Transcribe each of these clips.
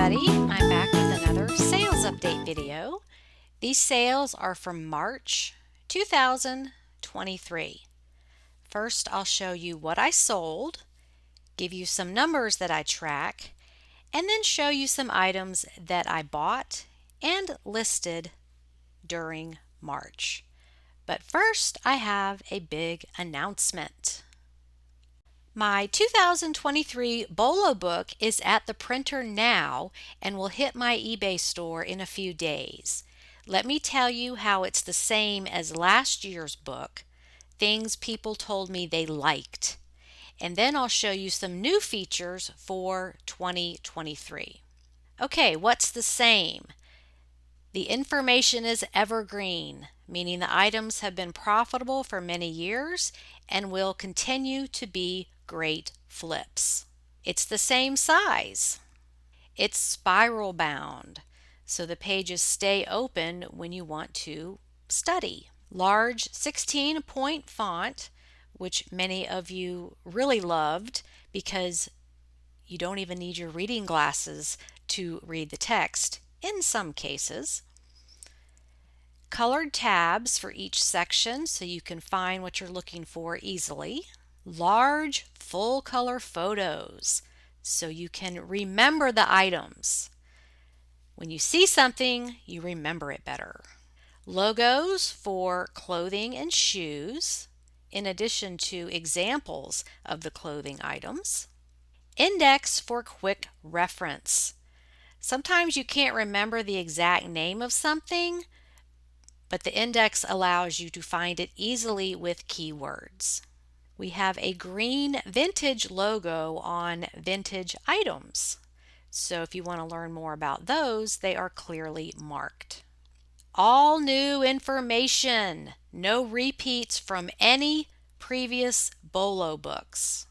everybody, I'm back with another sales update video. These sales are from March 2023. First, I'll show you what I sold, give you some numbers that I track, and then show you some items that I bought and listed during March. But first, I have a big announcement. My 2023 BOLO book is at the printer now and will hit my eBay store in a few days. Let me tell you how it's the same as last year's book, things people told me they liked, and then I'll show you some new features for 2023. Okay, what's the same? The information is evergreen, meaning the items have been profitable for many years and will continue to be great flips. It's the same size. It's spiral bound, so the pages stay open when you want to study. Large 16-point font, which many of you really loved because you don't even need your reading glasses to read the text in some cases. Colored tabs for each section so you can find what you're looking for easily. Large full color photos so you can remember the items. When you see something, you remember it better. Logos for clothing and shoes, in addition to examples of the clothing items. Index for quick reference. Sometimes you can't remember the exact name of something, but the index allows you to find it easily with keywords. We have a green vintage logo on vintage items. So if you want to learn more about those, they are clearly marked. All new information, no repeats from any previous BOLO books.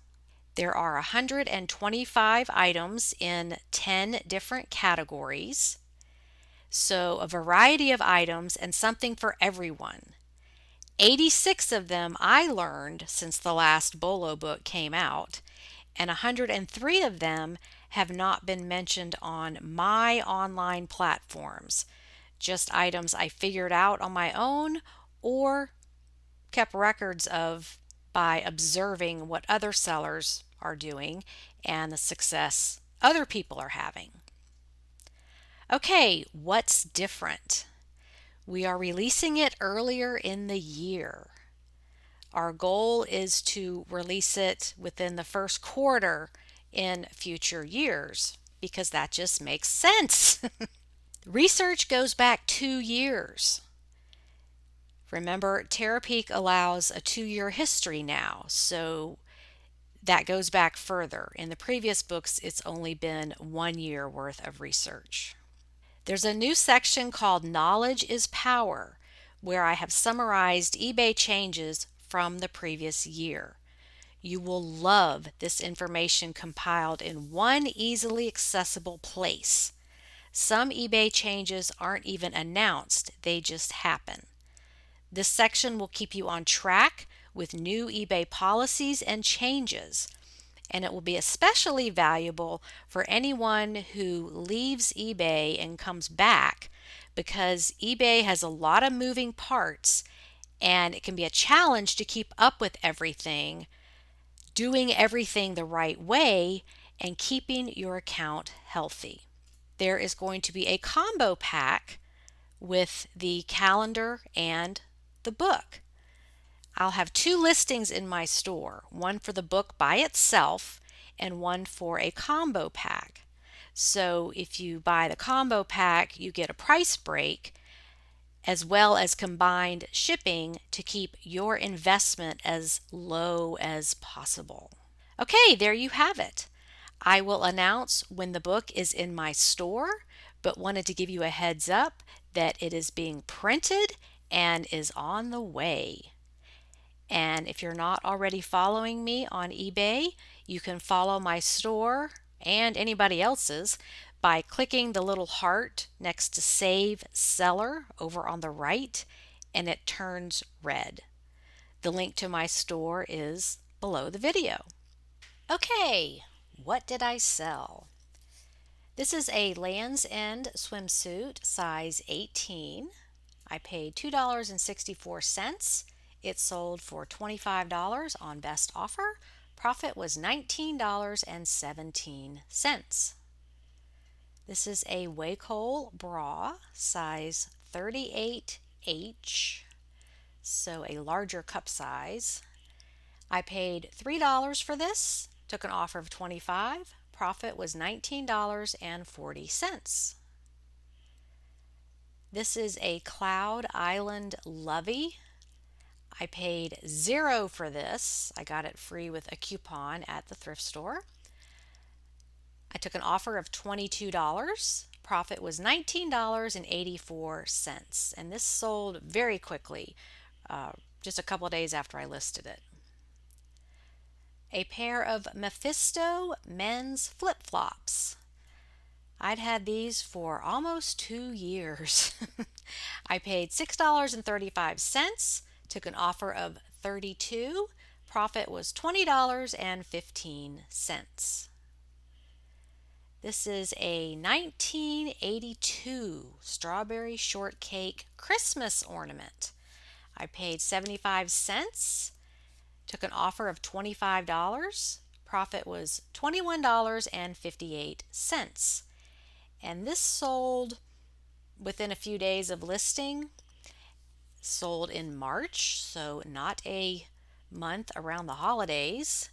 There are 125 items in 10 different categories. So a variety of items and something for everyone. 86 of them I learned since the last BOLO book came out, and 103 of them have not been mentioned on my online platforms. Just items I figured out on my own or kept records of by observing what other sellers are doing and the success other people are having. Okay, what's different? We are releasing it earlier in the year. Our goal is to release it within the first quarter in future years because that just makes sense. Research goes back 2 years. Remember, Terapeak allows a 2-year history now, so that goes back further. In the previous books, it's only been 1 year worth of research. There's a new section called Knowledge is Power, where I have summarized eBay changes from the previous year. You will love this information compiled in one easily accessible place. Some eBay changes aren't even announced, they just happen. This section will keep you on track with new eBay policies and changes, and it will be especially valuable for anyone who leaves eBay and comes back because eBay has a lot of moving parts and it can be a challenge to keep up with everything, doing everything the right way, and keeping your account healthy. There is going to be a combo pack with the calendar and the book. I'll have 2 listings in my store, one for the book by itself and one for a combo pack. So if you buy the combo pack, you get a price break as well as combined shipping to keep your investment as low as possible. Okay, there you have it. I will announce when the book is in my store, but wanted to give you a heads up that it is being printed and is on the way. And if you're not already following me on eBay, you can follow my store and anybody else's by clicking the little heart next to Save Seller over on the right, and it turns red. The link to my store is below the video. Okay, what did I sell? This is a Land's End swimsuit, size 18. I paid $2.64. It sold for $25 on best offer. Profit was $19.17. This is a Wacol bra, size 38H, so a larger cup size. I paid $3 for this, took an offer of $25. Profit was $19.40. This is a Cloud Island Lovey. I paid 0 for this. I got it free with a coupon at the thrift store. I took an offer of $22. Profit was $19.84. And this sold very quickly, just a couple of days after I listed it. A pair of Mephisto men's flip-flops. I'd had these for almost 2 years. I paid $6.35, took an offer of $32. Profit was $20.15. This is a 1982 strawberry shortcake Christmas ornament. I paid 75 cents, took an offer of $25. Profit was $21.58. And this sold within a few days of listing. Sold in March, so not a month around the holidays.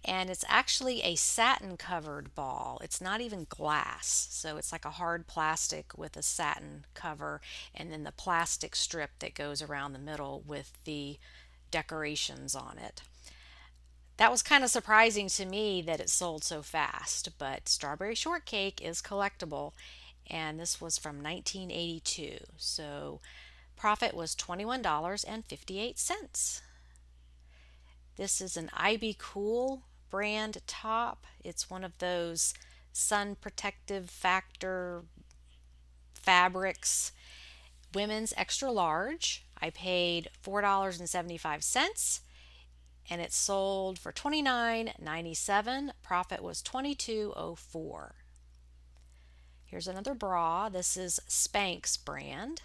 And it's actually a satin covered ball. It's not even glass, so it's like a hard plastic with a satin cover and then the plastic strip that goes around the middle with the decorations on it. That was kind of surprising to me that it sold so fast, but strawberry shortcake is collectible, and this was from 1982, so profit was $21.58. This is an IB Cool brand top. It's one of those sun protective factor fabrics. Women's extra large. I paid $4.75 and it sold for $29.97. Profit was $22.04. Here's another bra. This is Spanx brand.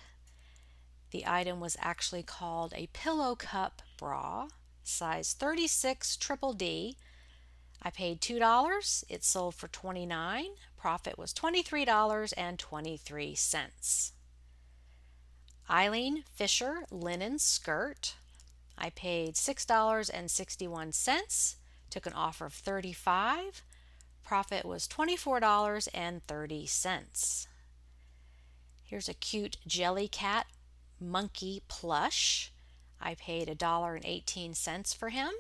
The item was actually called a pillow cup bra, size 36 triple D. I paid $2. It sold for $29. Profit was $23.23. Eileen Fisher linen skirt. I paid $6.61. Took an offer of $35. Profit was $24.30. Here's a cute Jellycat monkey plush. I paid $1.18 for him.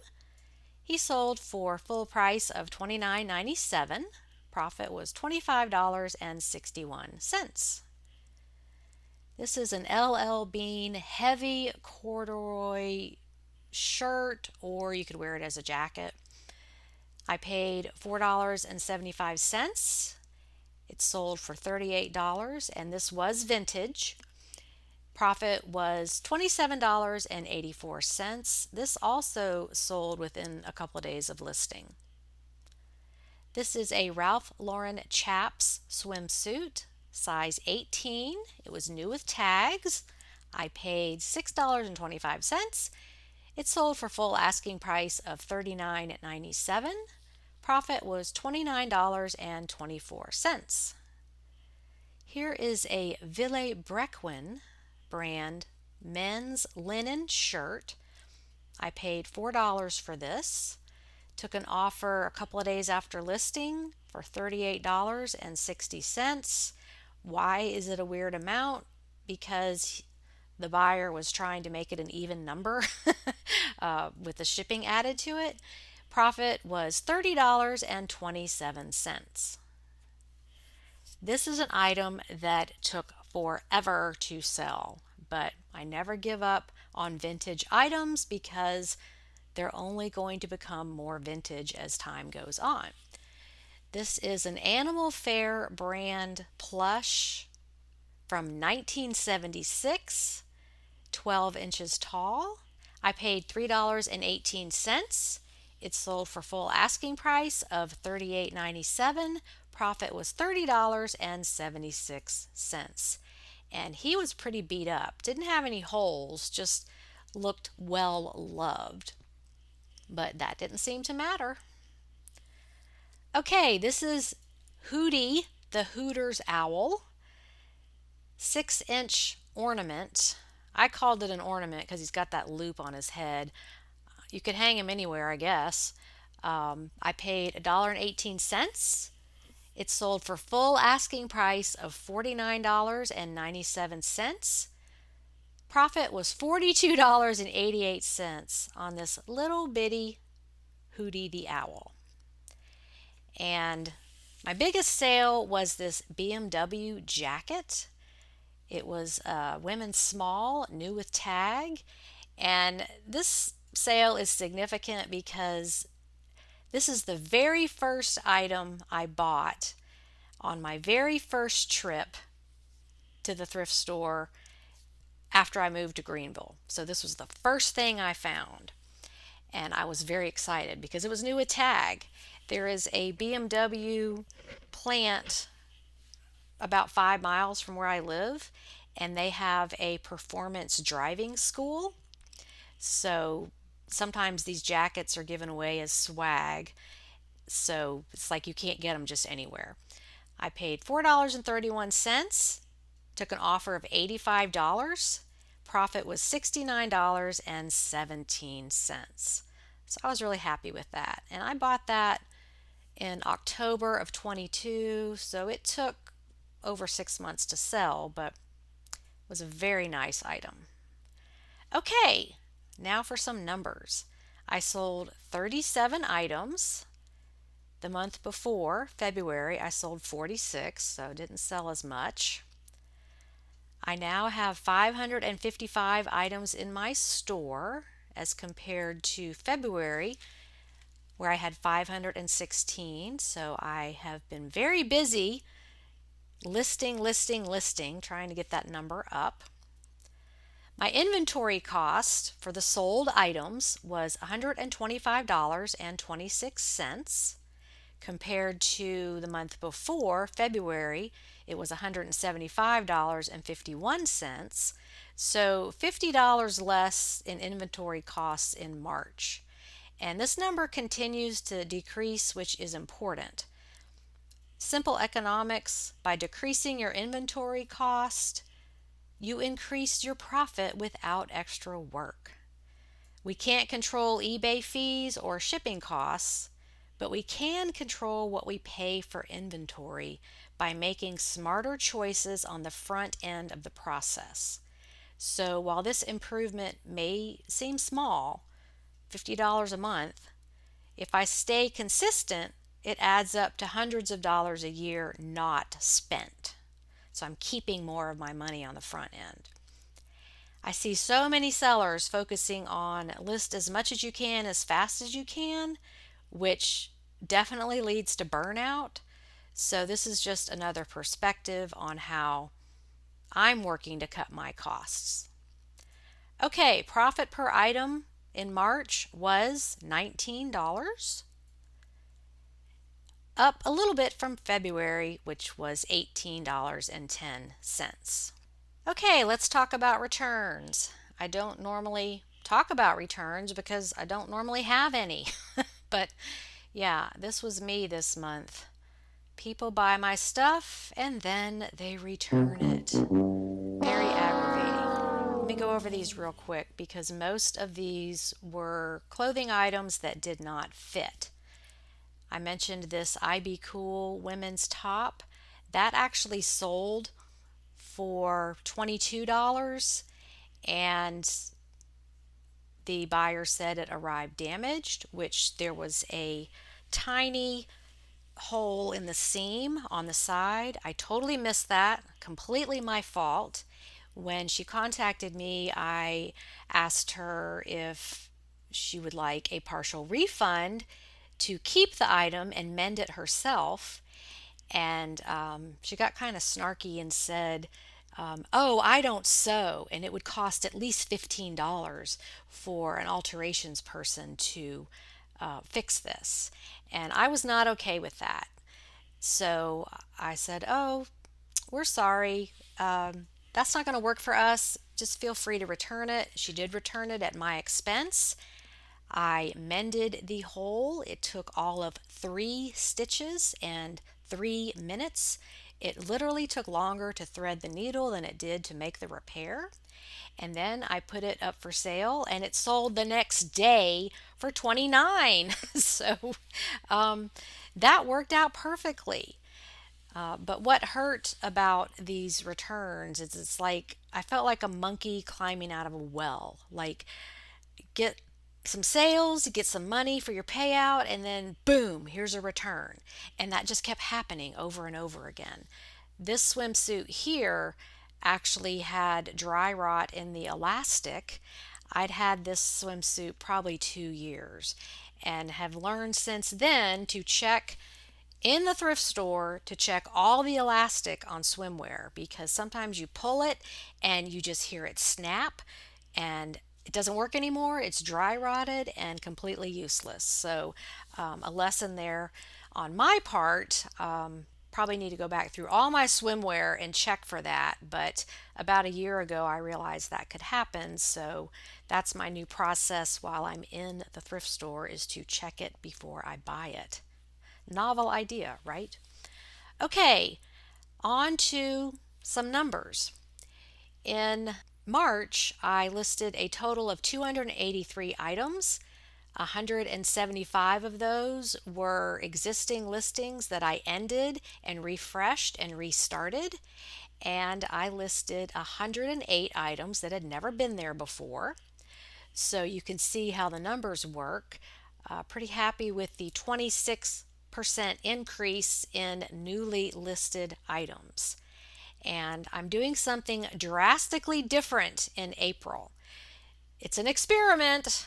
He sold for full price of $29.97. Profit was $25.61. This is an LL Bean heavy corduroy shirt, or you could wear it as a jacket. I paid $4.75. It sold for $38, and this was vintage. Profit was $27.84. This also sold within a couple of days of listing. This is a Ralph Lauren Chaps swimsuit, size 18. It was new with tags. I paid $6.25. It sold for full asking price of $39.97. Profit was $29.24. Here is a Ville Brequin brand men's linen shirt. I paid $4 for this. Took an offer a couple of days after listing for $38.60. Why is it a weird amount? Because the buyer was trying to make it an even number with the shipping added to it. Profit was $30.27. This is an item that took forever to sell, but I never give up on vintage items because they're only going to become more vintage as time goes on. This is an Animal Fair brand plush from 1976, 12 inches tall. I paid $3.18. It sold for full asking price of $38.97. Profit was $30.76. And he was pretty beat up. Didn't have any holes, just looked well loved. But that didn't seem to matter. Okay, this is Hootie, the Hooters owl. 6-inch ornament. I called it an ornament because he's got that loop on his head. You could hang him anywhere, I guess. I paid $1.18. It sold for full asking price of $49.97. Profit was $42.88 on this little bitty Hootie the Owl. And my biggest sale was this BMW jacket. It was women's small, new with tag. And this sale is significant because this is the very first item I bought on my very first trip to the thrift store after I moved to Greenville. So this was the first thing I found. And I was very excited because it was new with tag. There is a BMW plant about 5 miles from where I live, and they have a performance driving school. So sometimes these jackets are given away as swag. So it's like you can't get them just anywhere. I paid $4.31, took an offer of $85. Profit was $69.17. So I was really happy with that. And I bought that in October of 22, so it took over 6 months to sell, but it was a very nice item. Okay, now for some numbers. I sold 37 items. The month before, February, I sold 46, so didn't sell as much. I now have 555 items in my store as compared to February, where I had 516. So I have been very busy listing, trying to get that number up. My inventory cost for the sold items was $125.26. Compared to the month before, February, it was $175.51. So $50 less in inventory costs in March. And this number continues to decrease, which is important. Simple economics: by decreasing your inventory cost, you increase your profit without extra work. We can't control eBay fees or shipping costs, but we can control what we pay for inventory by making smarter choices on the front end of the process. So while this improvement may seem small, $50 a month, if I stay consistent, it adds up to hundreds of dollars a year not spent. So I'm keeping more of my money on the front end. I see so many sellers focusing on list as much as you can as fast as you can, which definitely leads to burnout. So this is just another perspective on how I'm working to cut my costs. Okay, profit per item in March was $19, up a little bit from February, which was $18.10. Okay, let's talk about returns. I don't normally talk about returns because I don't normally have any. But yeah, this was me this month. People buy my stuff and then they return it. Very aggravating. Let me go over these real quick because most of these were clothing items that did not fit. I mentioned this I Be Cool women's top. That actually sold for $22, and the buyer said it arrived damaged, which there was a tiny hole in the seam on the side. I totally missed that, completely my fault. When she contacted me, I asked her if she would like a partial refund to keep the item and mend it herself. And she got kind of snarky and said, oh, I don't sew, and it would cost at least $15 for an alterations person to fix this. And I was not okay with that. So I said, "Oh, we're sorry. That's not going to work for us. Just feel free to return it." She did return it at my expense. I mended the hole. It took all of 3 stitches and 3 minutes. It literally took longer to thread the needle than it did to make the repair. And then I put it up for sale and it sold the next day for 29. So um, that worked out perfectly. But what hurt about these returns is it's like I felt like a monkey climbing out of a well. Like, get some sales, you get some money for your payout, and then boom, here's a return. And that just kept happening over and over again. This swimsuit here actually had dry rot in the elastic. I'd had this swimsuit probably 2 years and have learned since then to check in the thrift store to check all the elastic on swimwear because sometimes you pull it and you just hear it snap and it doesn't work anymore. It's dry rotted and completely useless. So, a lesson there on my part. Probably need to go back through all my swimwear and check for that. But about a year ago, I realized that could happen. So, that's my new process while I'm in the thrift store is to check it before I buy it. Novel idea, right? Okay, on to some numbers. In March, I listed a total of 283 items. 175 of those were existing listings that I ended and refreshed and restarted. And I listed 108 items that had never been there before. So you can see how the numbers work. Pretty happy with the 26% increase in newly listed items. And I'm doing something drastically different in April. It's an experiment,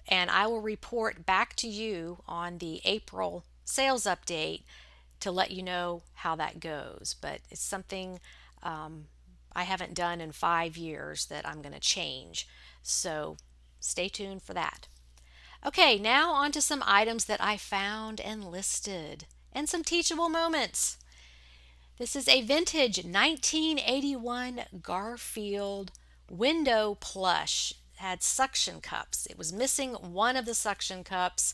and I will report back to you on the April sales update to let you know how that goes. But it's something I haven't done in 5 years that I'm going to change. So stay tuned for that. Okay, now on to some items that I found and listed and some teachable moments. This is a vintage 1981 Garfield window plush. It had suction cups. It was missing one of the suction cups.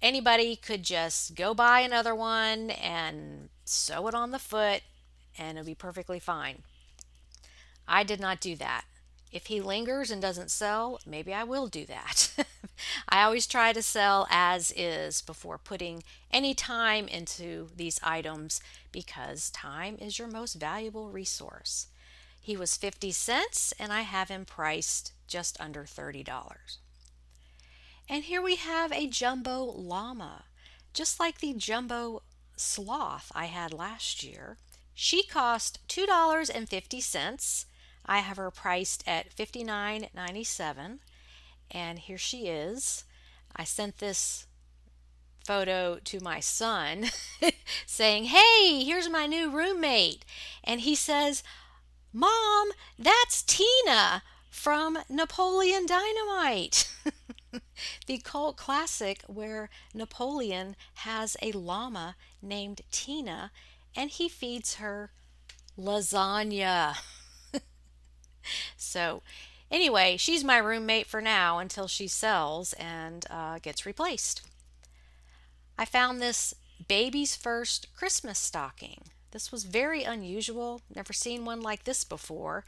Anybody could just go buy another one and sew it on the foot and it'll be perfectly fine. I did not do that. If he lingers and doesn't sell, maybe I will do that. I always try to sell as is before putting any time into these items because time is your most valuable resource. He was 50 cents and I have him priced just under $30. And here we have a jumbo llama, just like the jumbo sloth I had last year. She cost $2.50. I have her priced at $59.97. And here she is. I sent this photo to my son saying, "Hey, here's my new roommate." And he says, "Mom, that's Tina from Napoleon Dynamite." The cult classic where Napoleon has a llama named Tina and he feeds her lasagna. So, anyway, she's my roommate for now until she sells and gets replaced. I found this baby's first Christmas stocking. This was very unusual. Never seen one like this before.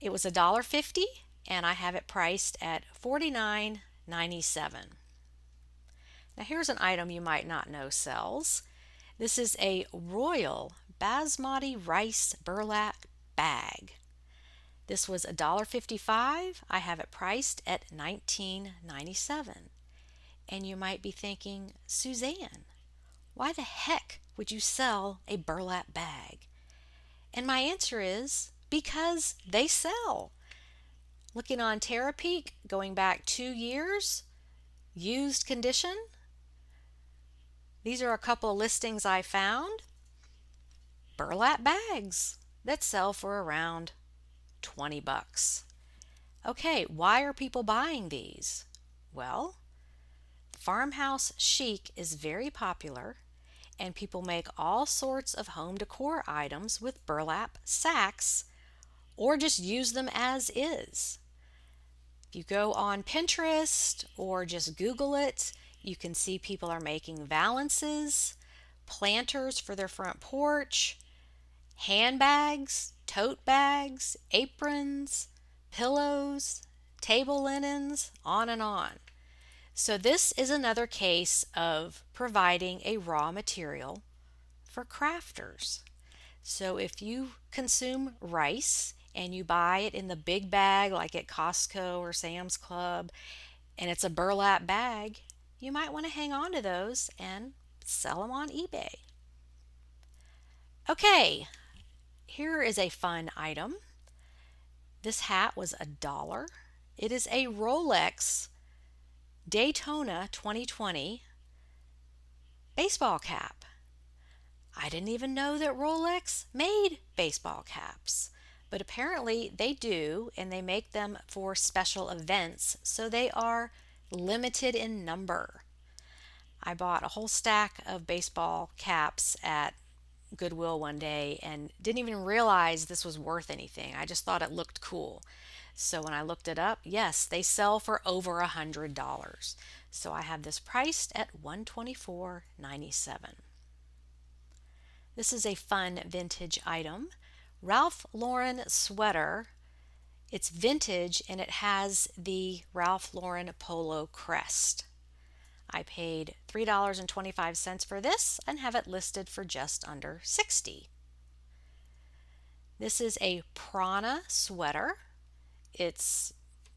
It was $1.50 and I have it priced at $49.97. Now here's an item you might not know sells. This is a Royal Basmati Rice Burlap Bag. This was $1.55. I have it priced at $19.97. And you might be thinking, Suzanne, why the heck would you sell a burlap bag? And my answer is because they sell. Looking on Terapeak, going back 2 years, used condition. These are a couple of listings I found. Burlap bags that sell for around $20. Okay, why are people buying these? Well, farmhouse chic is very popular and people make all sorts of home decor items with burlap sacks or just use them as is. If you go on Pinterest or just Google it, you can see people are making valances, planters for their front porch, handbags, tote bags, aprons, pillows, table linens, on and on. So this is another case of providing a raw material for crafters. So if you consume rice and you buy it in the big bag like at Costco or Sam's Club and it's a burlap bag, you might want to hang on to those and sell them on eBay. Okay, here is a fun item. This hat was $1. It is a Rolex Daytona 2020 baseball cap. I didn't even know that Rolex made baseball caps, but apparently they do, and they make them for special events, so they are limited in number. I bought a whole stack of baseball caps at Goodwill one day and didn't even realize this was worth anything. I just thought it looked cool. So when I looked it up, yes, they sell for over $100. So I have this priced at $124.97. This is a fun vintage item. Ralph Lauren sweater. It's vintage and it has the Ralph Lauren polo crest. I paid $3.25 for this and have it listed for just under $60. This is a Prana sweater. It's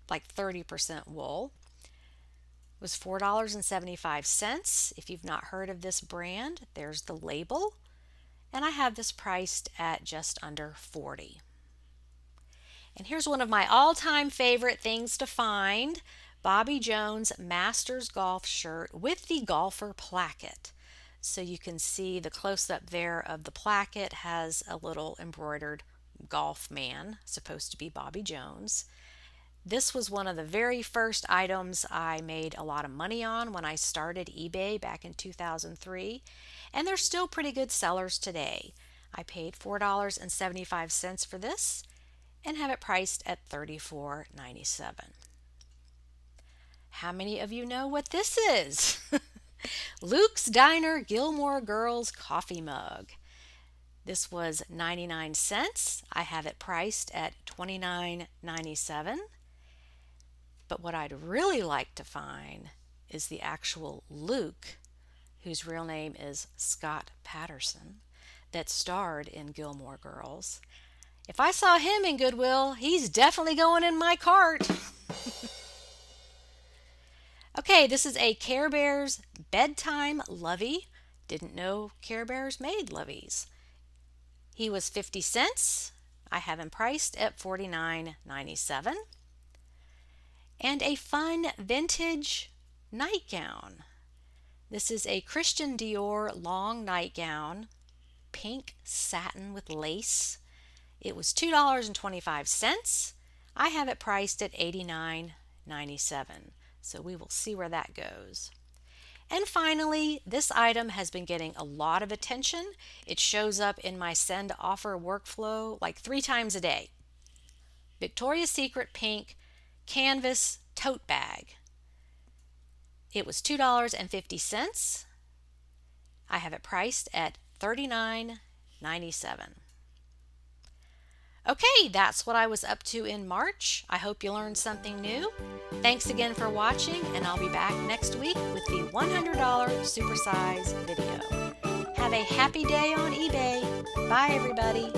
like 30% wool. It was $4.75. If you've not heard of this brand, there's the label. And I have this priced at just under $40. And here's one of my all-time favorite things to find. Bobby Jones Masters Golf shirt with the golfer placket. So you can see the close-up there of the placket has a little embroidered golf man, supposed to be Bobby Jones. This was one of the very first items I made a lot of money on when I started eBay back in 2003, and they're still pretty good sellers today. I paid $4.75 for this and have it priced at $34.97. How many of you know what this is? Luke's Diner Gilmore Girls coffee mug. This was 99 cents. I have it priced at $29.97. But what I'd really like to find is the actual Luke, whose real name is Scott Patterson, that starred in Gilmore Girls. If I saw him in Goodwill, he's definitely going in my cart. Okay, this is a Care Bears bedtime lovey. Didn't know Care Bears made loveys. He was 50 cents. I have him priced at $49.97. And a fun vintage nightgown. This is a Christian Dior long nightgown, pink satin with lace. It was $2.25. I have it priced at $89.97. So we will see where that goes. And finally, this item has been getting a lot of attention. It shows up in my send offer workflow like 3 times a day. Victoria's Secret pink canvas tote bag. It was $2.50. I have it priced at $39.97. Okay, that's what I was up to in March. I hope you learned something new. Thanks again for watching, and I'll be back next week with the $100 supersize video. Have a happy day on eBay. Bye, everybody.